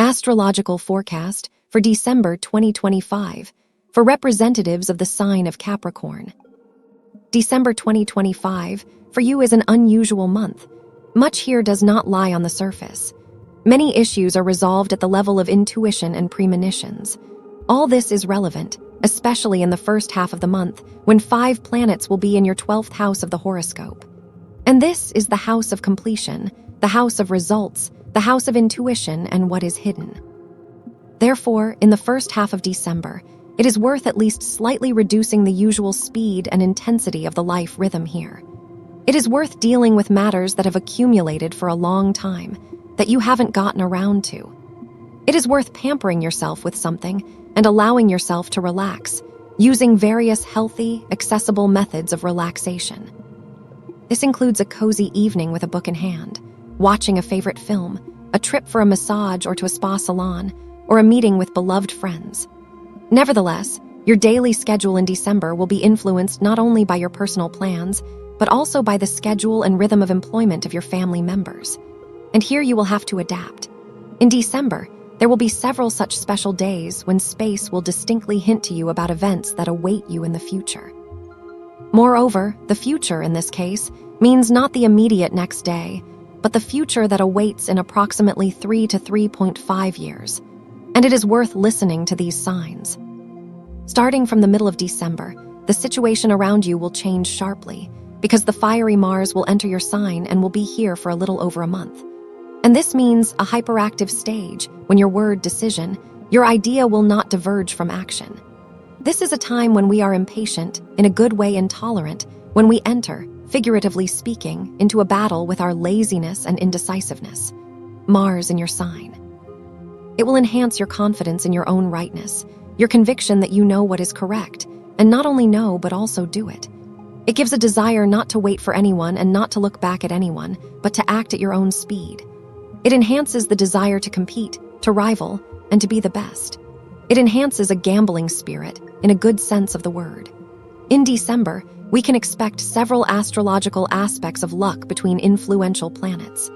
Astrological forecast for December 2025 for representatives of the sign of Capricorn. December 2025 for you is an unusual month. Much here does not lie on the surface. Many issues are resolved at the level of intuition and premonitions. All this is relevant, especially in the first half of the month, when 5 planets will be in your 12th house of the horoscope. And this is the house of completion, the house of results, the house of intuition and what is hidden. Therefore, in the first half of December, it is worth at least slightly reducing the usual speed and intensity of the life rhythm here. It is worth dealing with matters that have accumulated for a long time, that you haven't gotten around to. It is worth pampering yourself with something and allowing yourself to relax, using various healthy, accessible methods of relaxation. This includes a cozy evening with a book in hand, watching a favorite film, a trip for a massage or to a spa salon, or a meeting with beloved friends. Nevertheless, your daily schedule in December will be influenced not only by your personal plans, but also by the schedule and rhythm of employment of your family members. And here you will have to adapt. In December, there will be several such special days when space will distinctly hint to you about events that await you in the future. Moreover, the future in this case means not the immediate next day, but the future that awaits in approximately 3 to 3.5 years. And it is worth listening to these signs. Starting from the middle of December, the situation around you will change sharply, because the fiery Mars will enter your sign and will be here for a little over a month. And this means a hyperactive stage when your word decision, your idea will not diverge from action. This is a time when we are impatient, in a good way intolerant, when we enter, figuratively speaking, into a battle with our laziness and indecisiveness. Mars in your sign. It will enhance your confidence in your own rightness, your conviction that you know what is correct, and not only know but also do it. It gives a desire not to wait for anyone and not to look back at anyone, but to act at your own speed. It enhances the desire to compete, to rival, and to be the best. It enhances a gambling spirit, in a good sense of the word. In December, we can expect several astrological aspects of luck between influential planets.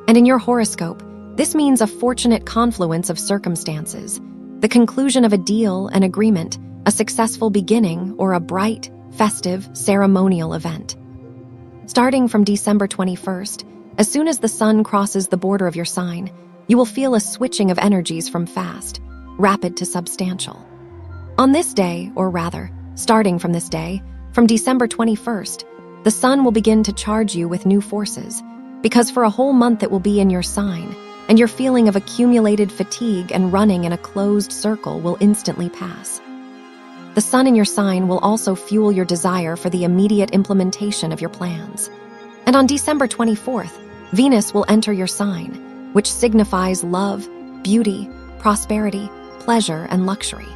And in your horoscope, this means a fortunate confluence of circumstances, the conclusion of a deal, an agreement, a successful beginning, or a bright, festive, ceremonial event. Starting from December 21st, as soon as the sun crosses the border of your sign, you will feel a switching of energies from fast, rapid to substantial. On this day, or rather, starting from this day, from December 21st, the sun will begin to charge you with new forces, because for a whole month it will be in your sign, and your feeling of accumulated fatigue and running in a closed circle will instantly pass. The sun in your sign will also fuel your desire for the immediate implementation of your plans. And on December 24th, Venus will enter your sign, which signifies love, beauty, prosperity, pleasure, and luxury.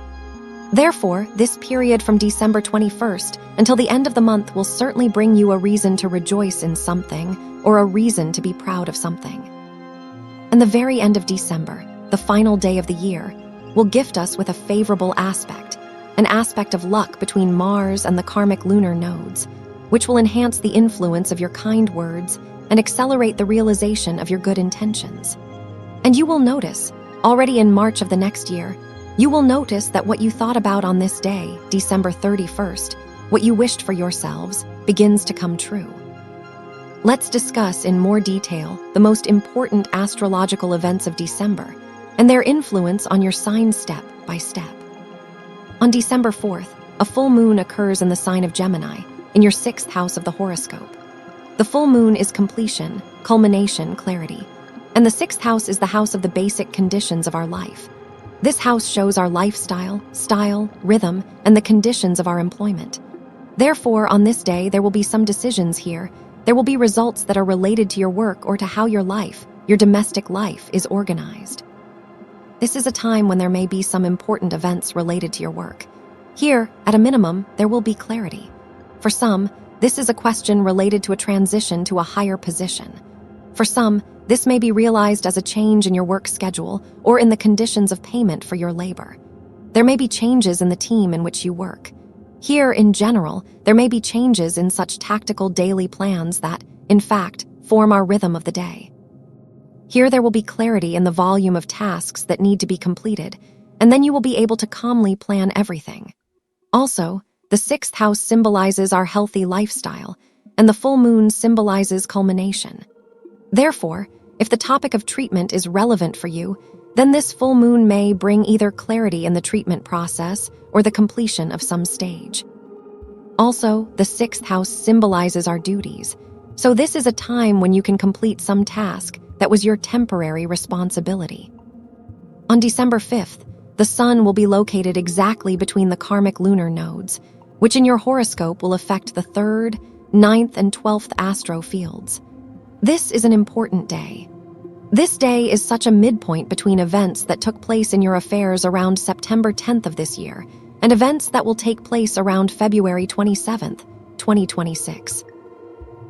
Therefore, this period from December 21st until the end of the month will certainly bring you a reason to rejoice in something or a reason to be proud of something. And the very end of December, the final day of the year, will gift us with a favorable aspect, an aspect of luck between Mars and the karmic lunar nodes, which will enhance the influence of your kind words and accelerate the realization of your good intentions. And you will notice, already in March of the next year, you will notice that what you thought about on this day, December 31st, what you wished for yourselves, begins to come true. Let's discuss in more detail the most important astrological events of December and their influence on your sign step by step. On December 4th, a full moon occurs in the sign of Gemini, in your 6th house of the horoscope. The full moon is completion, culmination, clarity. And the 6th house is the house of the basic conditions of our life. This house shows our lifestyle, style, rhythm, and the conditions of our employment. Therefore, on this day, there will be some decisions here. There will be results that are related to your work or to how your life, your domestic life, is organized. This is a time when there may be some important events related to your work. Here, at a minimum, there will be clarity. For some, this is a question related to a transition to a higher position. For some, this may be realized as a change in your work schedule or in the conditions of payment for your labor. There may be changes in the team in which you work. Here, in general, there may be changes in such tactical daily plans that, in fact, form our rhythm of the day. Here there will be clarity in the volume of tasks that need to be completed, and then you will be able to calmly plan everything. Also, the sixth house symbolizes our healthy lifestyle, and the full moon symbolizes culmination. Therefore, if the topic of treatment is relevant for you, then this full moon may bring either clarity in the treatment process or the completion of some stage. Also, the sixth house symbolizes our duties, so this is a time when you can complete some task that was your temporary responsibility. On December 5th, the sun will be located exactly between the karmic lunar nodes, which in your horoscope will affect the 3rd, 9th, and 12th astro fields. This is an important day. This day is such a midpoint between events that took place in your affairs around September 10th of this year and events that will take place around February 27th, 2026.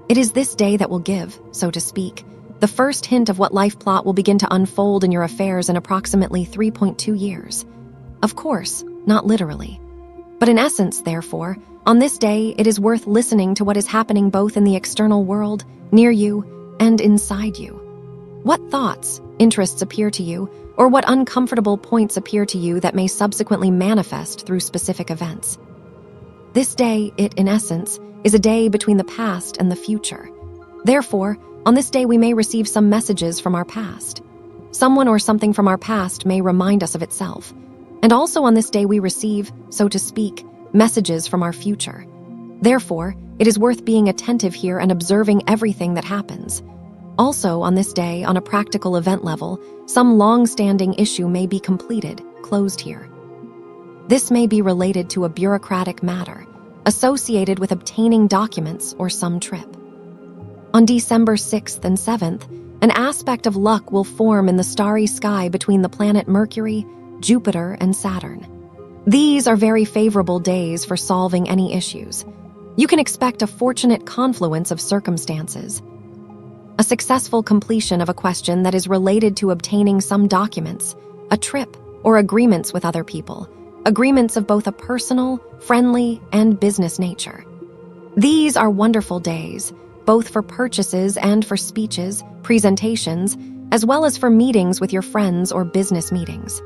It is this day that will give, so to speak, the first hint of what life plot will begin to unfold in your affairs in approximately 3.2 years. Of course, not literally. But in essence, therefore, on this day, it is worth listening to what is happening both in the external world, near you, and inside you. What thoughts, interests appear to you, or what uncomfortable points appear to you that may subsequently manifest through specific events? This day, in essence, is a day between the past and the future. Therefore, on this day we may receive some messages from our past. Someone or something from our past may remind us of itself. And also on this day we receive, so to speak, messages from our future. Therefore, it is worth being attentive here and observing everything that happens. Also on this day, on a practical event level, some long-standing issue may be completed, closed here. This may be related to a bureaucratic matter, associated with obtaining documents or some trip. On December 6th and 7th, an aspect of luck will form in the starry sky between the planet Mercury, Jupiter, and Saturn. These are very favorable days for solving any issues. You can expect a fortunate confluence of circumstances. A successful completion of a question that is related to obtaining some documents, a trip, or agreements with other people, agreements of both a personal, friendly, and business nature. These are wonderful days, both for purchases and for speeches, presentations, as well as for meetings with your friends or business meetings.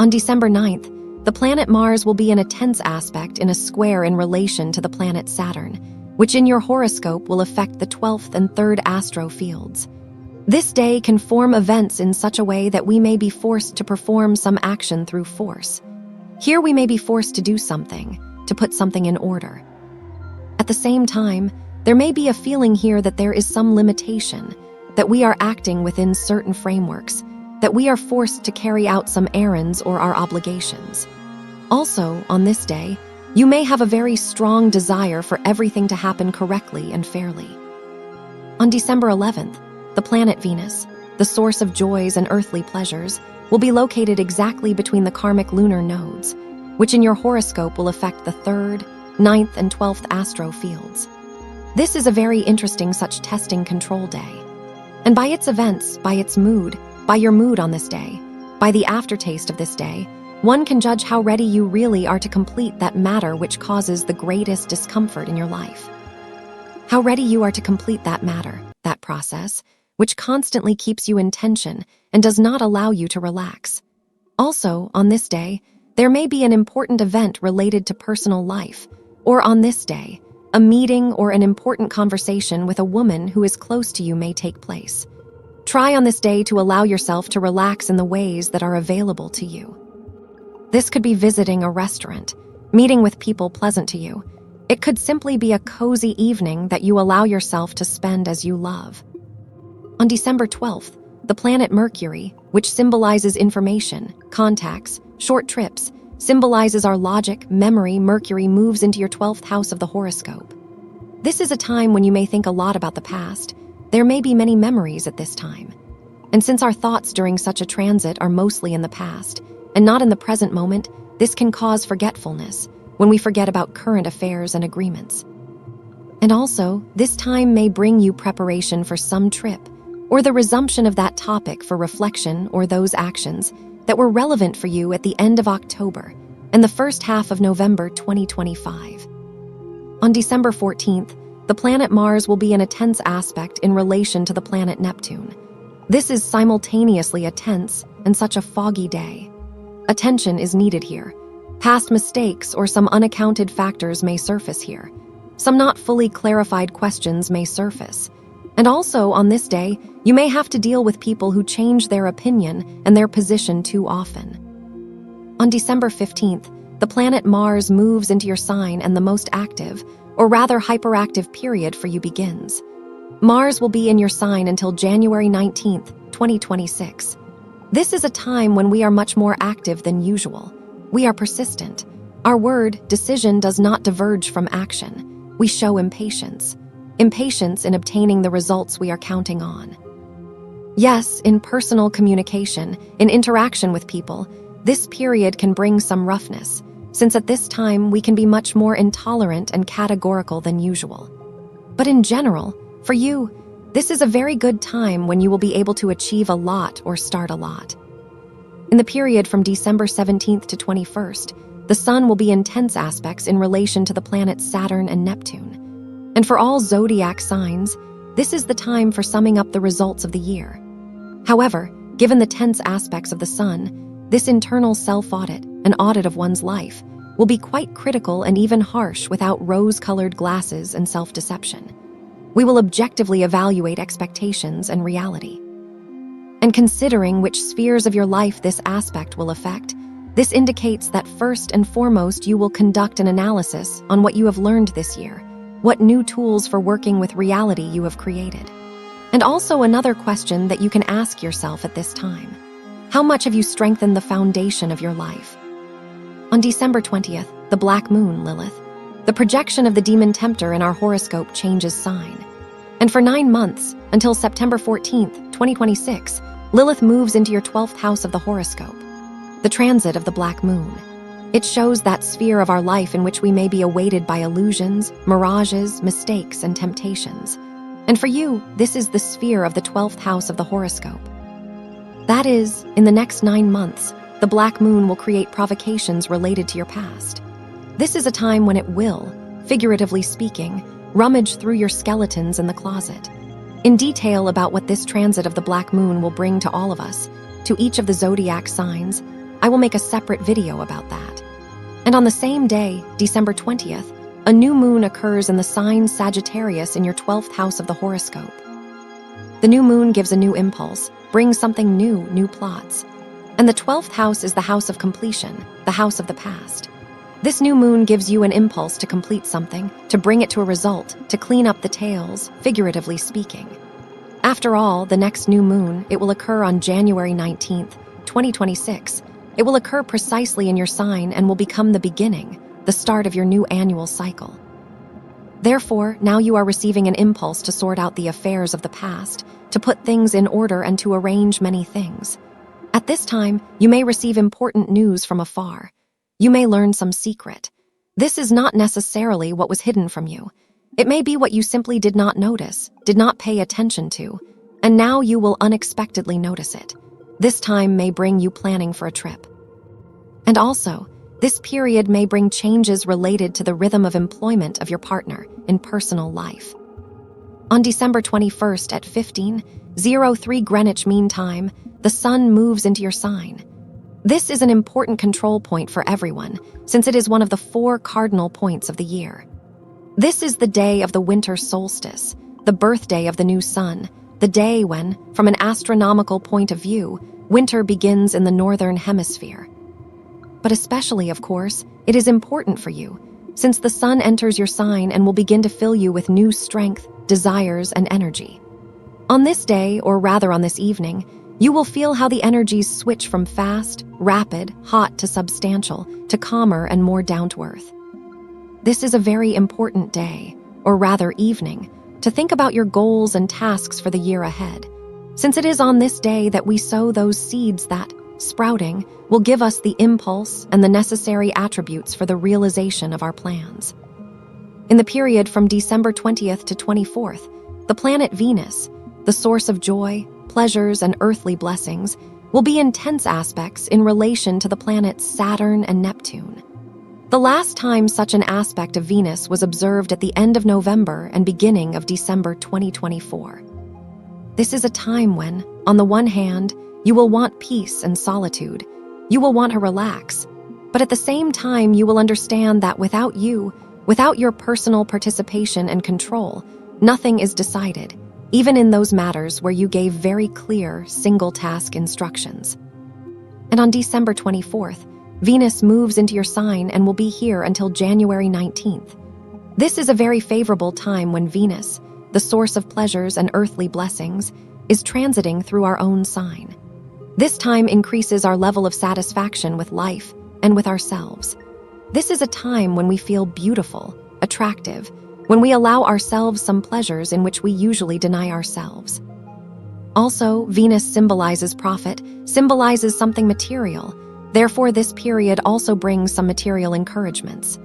On December 9th, the planet Mars will be in a tense aspect in a square in relation to the planet Saturn, which in your horoscope will affect the 12th and 3rd astro fields. This day can form events in such a way that we may be forced to perform some action through force. Here we may be forced to do something, to put something in order. At the same time, there may be a feeling here that there is some limitation, that we are acting within certain frameworks, that we are forced to carry out some errands or our obligations. Also, on this day, you may have a very strong desire for everything to happen correctly and fairly. On December 11th, the planet Venus, the source of joys and earthly pleasures, will be located exactly between the karmic lunar nodes, which in your horoscope will affect the 3rd, 9th, and 12th astro fields. This is a very interesting such testing control day. And by its events, by its mood, by your mood on this day, by the aftertaste of this day, one can judge how ready you really are to complete that matter which causes the greatest discomfort in your life. How ready you are to complete that matter, that process, which constantly keeps you in tension and does not allow you to relax. Also, on this day, there may be an important event related to personal life, or on this day, a meeting or an important conversation with a woman who is close to you may take place. Try on this day to allow yourself to relax in the ways that are available to you. This could be visiting a restaurant, meeting with people pleasant to you. It could simply be a cozy evening that you allow yourself to spend as you love. On December 12th, the planet Mercury, which symbolizes information, contacts, short trips, symbolizes our logic, memory. Mercury moves into your 12th house of the horoscope. This is a time when you may think a lot about the past. There may be many memories at this time. And since our thoughts during such a transit are mostly in the past, and not in the present moment, this can cause forgetfulness when we forget about current affairs and agreements. And also, this time may bring you preparation for some trip, or the resumption of that topic for reflection or those actions that were relevant for you at the end of October and the first half of November 2025. On December 14th, the planet Mars will be in a tense aspect in relation to the planet Neptune. This is simultaneously a tense and such a foggy day. Attention is needed here. Past mistakes or some unaccounted factors may surface here. Some not fully clarified questions may surface. And also, on this day, you may have to deal with people who change their opinion and their position too often. On December 15th, the planet Mars moves into your sign and the most active, or rather hyperactive period for you begins. Mars will be in your sign until January 19th, 2026. This is a time when we are much more active than usual. We are persistent. Our word, decision, does not diverge from action. We show impatience. Impatience in obtaining the results we are counting on. Yes, in personal communication, in interaction with people, this period can bring some roughness, since at this time we can be much more intolerant and categorical than usual. But in general, for you, this is a very good time when you will be able to achieve a lot or start a lot. In the period from December 17th to 21st, the Sun will be in tense aspects in relation to the planets Saturn and Neptune. And for all zodiac signs, this is the time for summing up the results of the year. However, given the tense aspects of the Sun, this internal self-audit, an audit of one's life, will be quite critical and even harsh without rose-colored glasses and self-deception. We will objectively evaluate expectations and reality. And considering which spheres of your life this aspect will affect, this indicates that first and foremost you will conduct an analysis on what you have learned this year, what new tools for working with reality you have created. And also another question that you can ask yourself at this time: how much have you strengthened the foundation of your life? On December 20th, the Black Moon, Lilith, the projection of the demon tempter in our horoscope, changes sign. And for 9 months, until September 14th, 2026, Lilith moves into your 12th house of the horoscope, the transit of the Black Moon. It shows that sphere of our life in which we may be awaited by illusions, mirages, mistakes, and temptations. And for you, this is the sphere of the 12th house of the horoscope. That is, in the next 9 months, the Black Moon will create provocations related to your past. This is a time when it will, figuratively speaking, rummage through your skeletons in the closet. In detail about what this transit of the Black Moon will bring to all of us, to each of the zodiac signs, I will make a separate video about that. And on the same day, December 20th, a new moon occurs in the sign Sagittarius in your 12th house of the horoscope. The new moon gives a new impulse, brings something new, new plots. And the 12th house is the house of completion, the house of the past. This new moon gives you an impulse to complete something, to bring it to a result, to clean up the tails, figuratively speaking. After all, the next new moon, it will occur on January 19th, 2026. It will occur precisely in your sign and will become the beginning, the start of your new annual cycle. Therefore, now you are receiving an impulse to sort out the affairs of the past, to put things in order and to arrange many things. At this time, you may receive important news from afar. You may learn some secret. This is not necessarily what was hidden from you. It may be what you simply did not notice, did not pay attention to, and now you will unexpectedly notice it. This time may bring you planning for a trip. And also, this period may bring changes related to the rhythm of employment of your partner in personal life. On December 21st at 15:03 Greenwich Mean Time, the Sun moves into your sign. This is an important control point for everyone, since it is one of the 4 cardinal points of the year. This is the day of the winter solstice, the birthday of the new sun, the day when, from an astronomical point of view, winter begins in the northern hemisphere. But especially, of course, it is important for you, since the sun enters your sign and will begin to fill you with new strength, desires, and energy. On this day, or rather on this evening, you will feel how the energies switch from fast, rapid, hot to substantial, to calmer and more down-to-earth. This is a very important day, or rather evening, to think about your goals and tasks for the year ahead, since it is on this day that we sow those seeds that, sprouting, will give us the impulse and the necessary attributes for the realization of our plans. In the period from December 20th to 24th, the planet Venus, the source of joy, pleasures, and earthly blessings, will be in tense aspects in relation to the planets Saturn and Neptune. The last time such an aspect of Venus was observed at the end of November and beginning of December 2024. This is a time when, on the one hand, you will want peace and solitude. You will want to relax. But at the same time, you will understand that without you, without your personal participation and control, nothing is decided, even in those matters where you gave very clear, single-task instructions. And on December 24th, Venus moves into your sign and will be here until January 19th. This is a very favorable time when Venus, the source of pleasures and earthly blessings, is transiting through our own sign. This time increases our level of satisfaction with life and with ourselves. This is a time when we feel beautiful, attractive, when we allow ourselves some pleasures in which we usually deny ourselves. Also, Venus symbolizes profit, symbolizes something material. Therefore, this period also brings some material encouragements.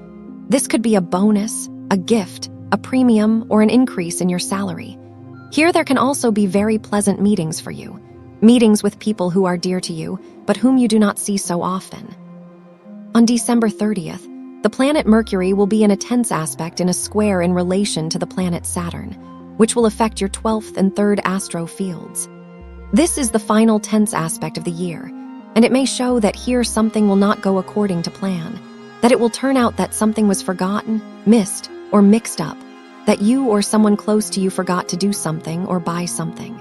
This could be a bonus, a gift, a premium, or an increase in your salary. Here there can also be very pleasant meetings for you. Meetings with people who are dear to you, but whom you do not see so often. On December 30th, the planet Mercury will be in a tense aspect in a square in relation to the planet Saturn, which will affect your 12th and 3rd astro fields. This is the final tense aspect of the year, and it may show that here something will not go according to plan, that it will turn out that something was forgotten, missed, or mixed up, that you or someone close to you forgot to do something or buy something.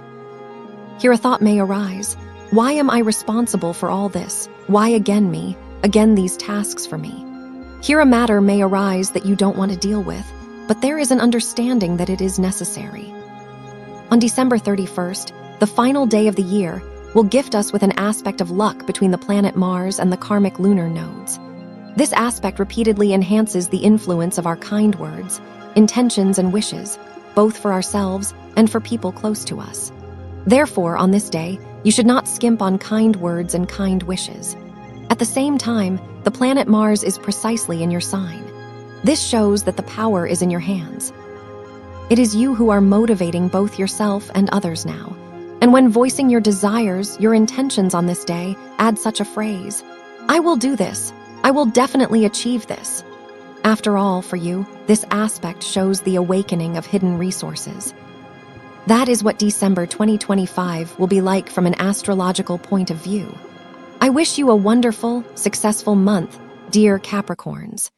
Here a thought may arise: why am I responsible for all this? Why again me? Again these tasks for me? Here a matter may arise that you don't want to deal with, but there is an understanding that it is necessary. On December 31st, the final day of the year, will gift us with an aspect of luck between the planet Mars and the karmic lunar nodes. This aspect repeatedly enhances the influence of our kind words, intentions, and wishes, both for ourselves and for people close to us. Therefore, on this day, you should not skimp on kind words and kind wishes. At the same time, the planet Mars is precisely in your sign. This shows that the power is in your hands. It is you who are motivating both yourself and others now. And when voicing your desires, your intentions on this day, add such a phrase: I will do this. I will definitely achieve this. After all, for you, this aspect shows the awakening of hidden resources. That is what December 2025 will be like from an astrological point of view. I wish you a wonderful, successful month, dear Capricorns.